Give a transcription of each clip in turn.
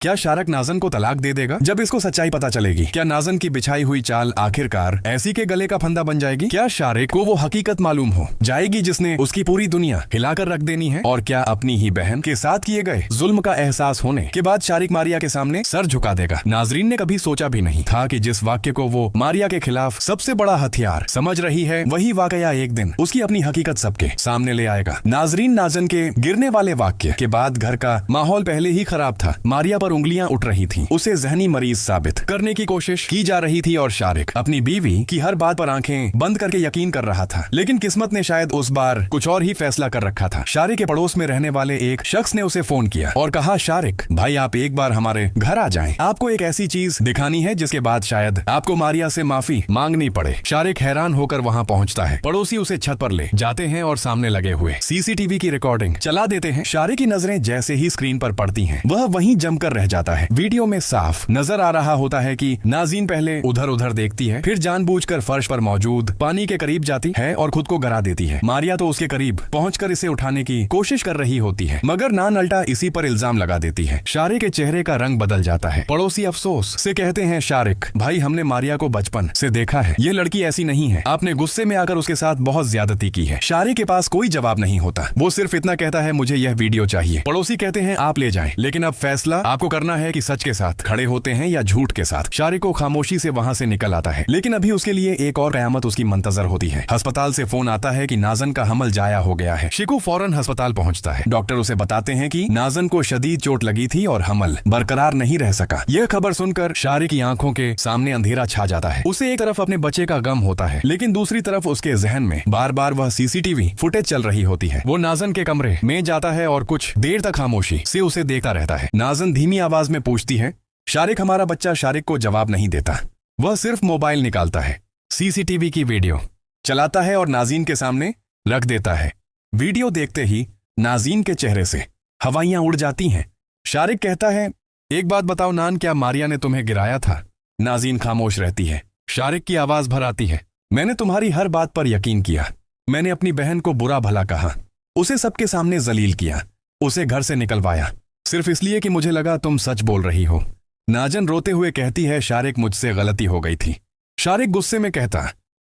क्या शारिक नाज़न को तलाक दे देगा जब इसको सच्चाई पता चलेगी? क्या नाज़न की बिछाई हुई चाल आखिरकार ऐसी के गले का फंदा बन जाएगी? क्या शारिक को वो हकीकत मालूम हो जाएगी जिसने उसकी पूरी दुनिया हिलाकर रख देनी है? और क्या अपनी ही बहन के साथ किए गए जुल्म का एहसास होने के बाद शारिक मारिया के सामने सर झुका देगा? नाजरीन ने कभी सोचा भी नहीं था कि जिस वाक्य को वो मारिया के खिलाफ सबसे बड़ा हथियार समझ रही है, वही वाकया एक दिन उसकी अपनी हकीकत सबके सामने ले आएगा। नाजरीन, नाज़न के गिरने वाले वाक्य के बाद घर का माहौल पहले ही खराब था। मारिया पर उंगलियां उठ रही थीं, उसे जहनी मरीज साबित करने की कोशिश की जा रही थी और शारिक अपनी बीवी की हर बात पर आंखें बंद करके यकीन कर रहा था। लेकिन किस्मत ने शायद उस बार कुछ और ही फैसला कर रखा था। शारिक के पड़ोस में रहने वाले एक शख्स ने उसे फोन किया और कहा, शारिक भाई, आप एक बार हमारे घर आ जाएं। आपको एक ऐसी चीज दिखानी है जिसके बाद शायद आपको मारिया से माफी मांगनी पड़े। शारिक हैरान होकर वहां पहुंचता है। पड़ोसी उसे छत पर ले जाते हैं और सामने लगे हुए सीसीटीवी की रिकॉर्डिंग चला देते हैं। शारिक की नजरें जैसे ही स्क्रीन पर पड़ती हैं, वह वहीं जमकर रह जाता है। वीडियो में साफ नजर आ रहा होता है कि नाज़ीन पहले उधर उधर देखती है, फिर जानबूझकर फर्श पर मौजूद पानी के करीब जाती है और खुद को गिरा देती है। मारिया तो उसके करीब पहुंचकर इसे उठाने की कोशिश कर रही होती है, मगर नान अल्टा इसी पर इल्जाम लगा देती है। शारिक के चेहरे का रंग बदल जाता है। पड़ोसी अफसोस से कहते हैं, शारिक भाई, हमने मारिया को बचपन से देखा है, ये लड़की ऐसी नहीं है। आपने गुस्से में आकर उसके साथ बहुत ज्यादती की है। शारिक के पास कोई जवाब नहीं होता, वो सिर्फ इतना कहता है, मुझे यह वीडियो चाहिए। पड़ोसी कहते हैं, आप ले जाएं, लेकिन अब फैसला आपको करना है कि सच के साथ खड़े होते हैं या झूठ के साथ। शारिक को खामोशी से वहां से निकल आता है, लेकिन अभी उसके लिए एक और कयामत उसकी मंतजर होती है। अस्पताल से फोन आता है कि नाज़न का हमल जाया हो गया है। शिकू फौरन अस्पताल पहुंचता है। डॉक्टर उसे बताते हैं कि नाज़न को शदीद चोट लगी थी और हमल बरकरार नहीं रह सका। यह खबर सुनकर शारिक की आंखों के सामने अंधेरा छा जाता है। उसे एक तरफ अपने बच्चे का गम होता है, लेकिन दूसरी तरफ उसके जहन में बार बार वह सीसीटीवी फुटेज चल रही होती है। वो नाज़न के कमरे में जाता है और कुछ देर तक खामोशी से उसे देखता रहता है। नाज़न धीमी आवाज में पूछती है, शारिक हमारा बच्चा? शारिक को जवाब नहीं देता। वह सिर्फ मोबाइल निकालता है, सीसीटीवी की वीडियो चलाता है और नाज़ीन के सामने रख देता है। वीडियो देखते ही नाज़ीन के चेहरे से हवाइयां उड़ जाती हैं। शारिक कहता है, एक बात बताओ नान, क्या मारिया ने तुम्हें गिराया था? नाज़ीन खामोश रहती है। शारिक की आवाज भर आती है, मैंने तुम्हारी हर बात पर यकीन किया। मैंने अपनी बहन को बुरा भला कहा, उसे सबके सामने जलील किया, उसे घर से निकलवाया, सिर्फ इसलिए कि मुझे लगा तुम सच बोल रही हो। नाज़न रोते हुए कहती है, शारिक मुझसे गलती हो गई थी। शारिक गुस्से में कहता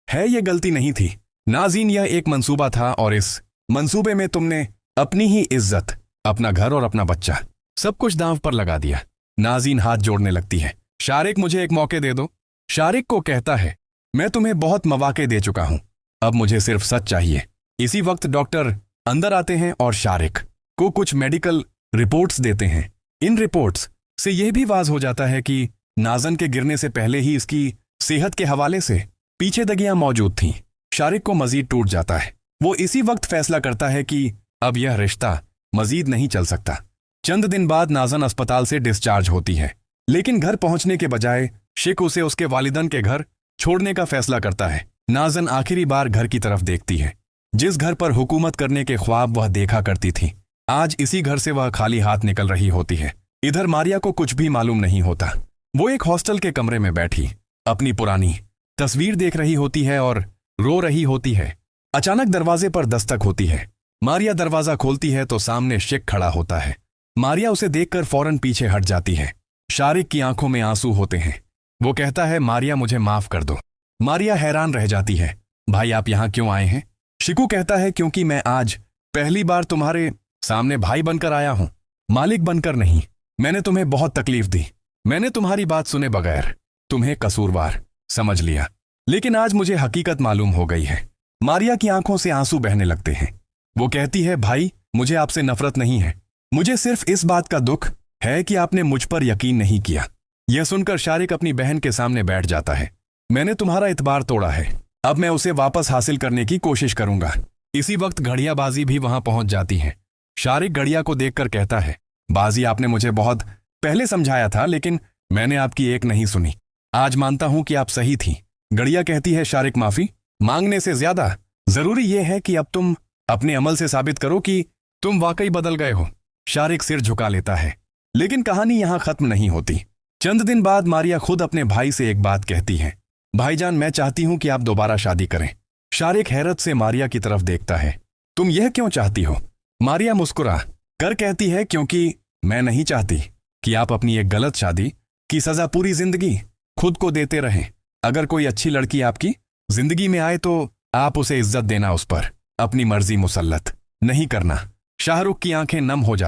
है, ये गलती नहीं थी नाज़ीन, यह एक मंसूबा था और इस मंसूबे में तुमने अपनी ही इज्जत, अपना घर और अपना बच्चा सब कुछ दांव पर लगा दिया। नाज़ीन हाथ जोड़ने लगती है, शारिक मुझे एक मौके दे दो। शारिक को कहता है, मैं तुम्हें बहुत मौके दे चुका हूं, अब मुझे सिर्फ सच चाहिए। इसी वक्त डॉक्टर अंदर आते हैं और शारिक को कुछ मेडिकल रिपोर्ट्स देते हैं। इन रिपोर्ट्स से यह भी वाज़ हो जाता है कि नाज़न के गिरने से पहले ही इसकी सेहत के हवाले से पीछेदगियां मौजूद थीं। शारिक को मजीद टूट जाता है। वो इसी वक्त फैसला करता है कि अब यह रिश्ता मजीद नहीं चल सकता। चंद दिन बाद नाज़न अस्पताल से डिस्चार्ज होती है, लेकिन घर पहुंचने के बजाय शिक उसे उसके वालिदन के घर छोड़ने का फैसला करता है। नाज़न आखिरी बार घर की तरफ देखती है, जिस घर पर हुकूमत करने के ख्वाब वह देखा करती थी। आज इसी घर से वह खाली हाथ निकल रही होती है। इधर मारिया को कुछ भी मालूम नहीं होता। वो एक हॉस्टल के कमरे में बैठी अपनी पुरानी तस्वीर देख रही होती है और रो रही होती है। अचानक दरवाजे पर दस्तक होती है। मारिया दरवाजा खोलती है तो सामने शिक खड़ा होता है। मारिया उसे देखकर फौरन पीछे हट जाती है। शारिक की आंखों में आंसू होते हैं। वो कहता है, मारिया मुझे माफ कर दो। मारिया हैरान रह जाती है, भाई आप यहां क्यों आए हैं? शिकू कहता है, क्योंकि मैं आज पहली बार तुम्हारे सामने भाई बनकर आया हूं, मालिक बनकर नहीं। मैंने तुम्हें बहुत तकलीफ दी, मैंने तुम्हारी बात सुने बगैर तुम्हें कसूरवार समझ लिया, लेकिन आज मुझे हकीकत मालूम हो गई है। मारिया की आंखों से आंसू बहने लगते हैं। वो कहती है, भाई मुझे आपसे नफरत नहीं है, मुझे सिर्फ इस बात का दुख है कि आपने मुझ पर यकीन नहीं किया। यह सुनकर शारिक अपनी बहन के सामने बैठ जाता है। मैंने तुम्हारा इतबार तोड़ा है, अब मैं उसे वापस हासिल करने की कोशिश करूंगा। इसी वक्त घड़ियाबाजी भी वहां पहुंच जाती है। शारिक घड़िया को देखकर कहता है, बाजी आपने मुझे बहुत पहले समझाया था, लेकिन मैंने आपकी एक नहीं सुनी। आज मानता हूं कि आप सही थी। घड़िया कहती है, शारिक माफी मांगने से ज्यादा जरूरी यह है कि अब तुम अपने अमल से साबित करो कि तुम वाकई बदल गए हो। शारिक सिर झुका लेता है, लेकिन कहानी यहां खत्म नहीं होती। चंद दिन बाद मारिया खुद अपने भाई से एक बात कहती है, भाईजान मैं चाहती हूं कि आप दोबारा शादी करें। शारिक हैरत से मारिया की तरफ देखता है, तुम यह क्यों चाहती हो? मारिया मुस्कुरा कर कहती है, क्योंकि मैं नहीं चाहती कि आप अपनी एक गलत शादी की सजा पूरी जिंदगी खुद को देते रहें। अगर कोई अच्छी लड़की आपकी जिंदगी में आए तो आप उसे इज्जत देना, उस पर अपनी मर्जी मुसल्लत नहीं करना। शाहरुख की आंखें नम हो जाती।